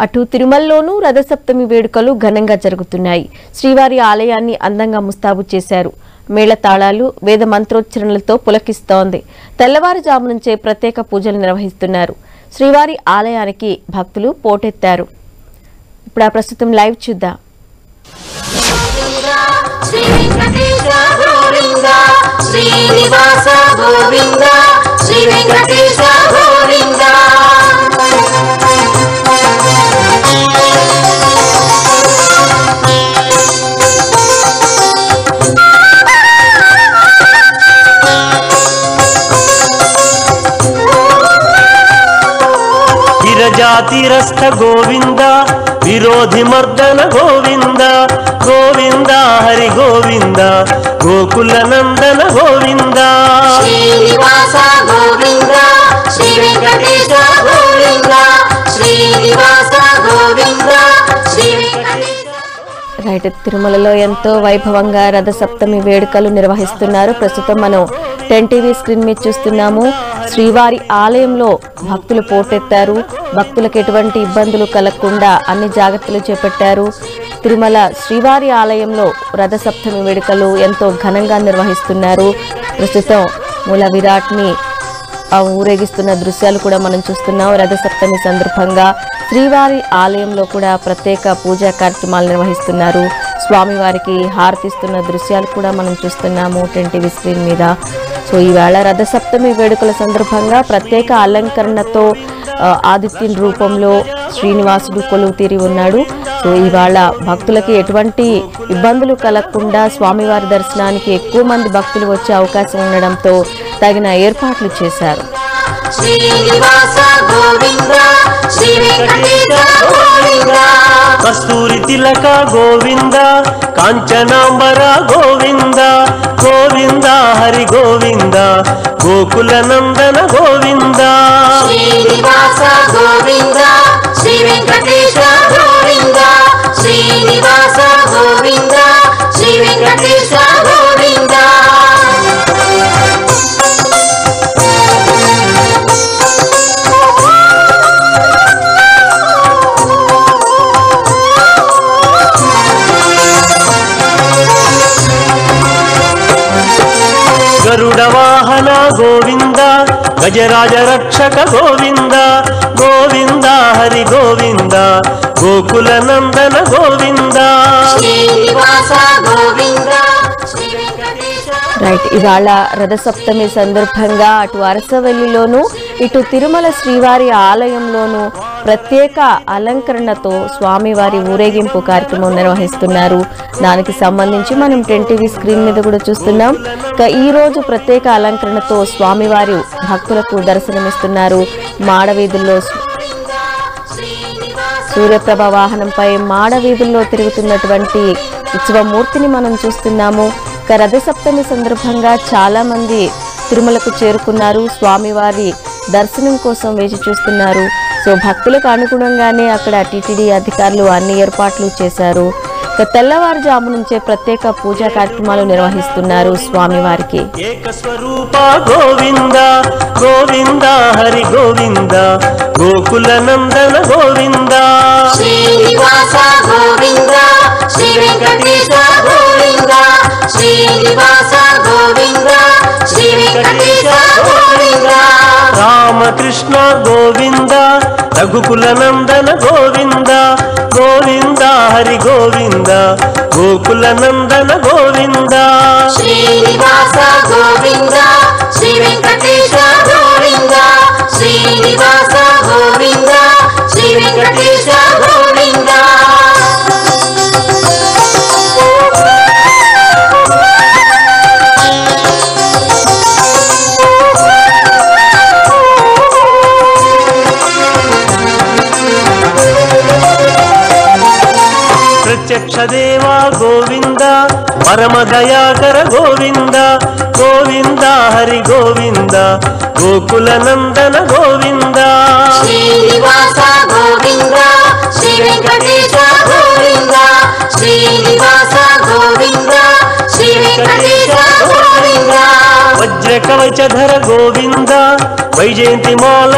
అటు తిరుమలలోనూ రథసప్తమి వేడుకలు ఘనంగా జరుగుతున్నాయి. శ్రీవారి ఆలయాన్ని అందంగా ముస్తాబు చేశారు. మేళతాళాలు, వేద మంత్రోచ్చరణలతో పులకిస్తోంది. తెల్లవారుజాము నుంచే ప్రత్యేక పూజలు నిర్వహిస్తున్నారు. శ్రీవారి ఆలయానికి భక్తులు పోటెత్తారు. ఇప్పుడు ఆ ప్రస్తుతం లైవ్ చూద్దాం. जातिरस्थ गोविंद विरोधि मर्दन गोविंद गोविंद हरि गोविंद गोकुल नंदन गोविंद श्रीनिवास गोविंद श्री वेंकटेश गोविंद श्रीनिवास गोविंद श्री वेंकटेश రైట్. తిరుమలలో ఎంతో వైభవంగా రథ సప్తమి వేడుకలు నిర్వహిస్తున్నారు. ప్రస్తుతం మనం 10 టీవీ స్క్రీన్ మీద చూస్తున్నాము. శ్రీవారి ఆలయంలో భక్తులు పోటెత్తారు. భక్తులకు ఎటువంటి ఇబ్బందులు కలగకుండా అన్ని జాగ్రత్తలు చేపట్టారు. తిరుమల శ్రీవారి ఆలయంలో రథ సప్తమి వేడుకలు ఎంతో ఘనంగా నిర్వహిస్తున్నారు. ప్రస్తుతం మూల విరాట్ని ఊరేగిస్తున్న దృశ్యాలు కూడా మనం చూస్తున్నాం. రథ సప్తమి సందర్భంగా శ్రీవారి ఆలయంలో కూడా ప్రత్యేక పూజా కార్యక్రమాలు నిర్వహిస్తున్నారు. స్వామివారికి హారతిస్తున్న దృశ్యాలు కూడా మనం చూస్తున్నాము 10 టీవీ స్క్రీన్ మీద. సో ఈవేళ రథ సప్తమి వేడుకల సందర్భంగా ప్రత్యేక అలంకరణతో ఆదిత్యుని రూపంలో శ్రీనివాసుడు కొలువు తీరి ఉన్నాడు. సో ఇవాళ భక్తులకి ఎటువంటి ఇబ్బందులు కలగకుండా స్వామివారి దర్శనానికి ఎక్కువ మంది భక్తులు వచ్చే అవకాశం ఉండడంతో తగిన ఏర్పాట్లు చేశారు. కస్తూరి తిలక గోవింద కాంచనాంబర గోవింద గోవింద హరి గోవింద గోకుల నందన గోవింద శ్రీనివాస గోవింద శ్రీ వెంకటేశ గోవింద శ్రీనివాస గోవింద శ్రీ వెంకటేశ గోవింద గరుడ వాహన గోవింద గజరాజ రక్షక గోవింద గోవింద హరి గోవింద గోకుల నందన గోవింద శ్రీనివాస గోవింద రైట్. ఇవాళ రథ సప్తమి సందర్భంగా అటు అరసవల్లిలోనూ ఇటు తిరుమల శ్రీవారి ఆలయంలోనూ ప్రత్యేక అలంకరణతో స్వామివారి ఊరేగింపు కార్యక్రమం నిర్వహిస్తున్నారు. దానికి సంబంధించి మనం 10 టీవీ స్క్రీన్ మీద కూడా చూస్తున్నాం. ఈ రోజు ప్రత్యేక అలంకరణతో స్వామివారి భక్తులకు దర్శనమిస్తున్నారు. మాడవీధుల్లో సూర్యప్రభ వాహనంపై మాడవీధుల్లో తిరుగుతున్నటువంటి ఉత్సవమూర్తిని మనం చూస్తున్నాము. రథ సప్తమి సందర్భంగా చాలా మంది తిరుమలకు చేరుకున్నారు. స్వామివారి దర్శనం కోసం వేచి చూస్తున్నారు. సో భక్తులకు అనుగుణంగానే అక్కడ టీటీడీ అధికారులు అన్ని ఏర్పాట్లు చేశారు. తెల్లవారుజాము నుంచే ప్రత్యేక పూజా కార్యక్రమాలు నిర్వహిస్తున్నారు స్వామివారికి. ఏకస్వరూప గోవింద గోవింద హరి గోవింద గోకుల నందన గోవింద శ్రీనివాస గోవింద శ్రీ వెంకటేశ గోవింద శ్రీనివాస గోవింద శ్రీ వెంకటేశ గోవింద రామకృష్ణ గోవింద రఘుకుల నందన గోవింద గోవింద హరి గోవింద గోకుల నందన గోవింద శ్రీనివాస గోవింద శ్రీ వెంకటేశ గోవింద శ్రీనివాస గోవింద శ్రీ వెంకటేశ గోవింద ప్రత్యక్ష దేవా గోవింద పరమ దయాకర గోవింద గోవింద హరి గోవింద గోకుల నందన గోవింద శ్రీనివాస గోవింద శ్రీ వెంకటేశ గోవింద శ్రీనివాస గోవింద శ్రీ వెంకటేశ గోవింద వజ్ర కవచధర గోవింద వైజయంతి మాల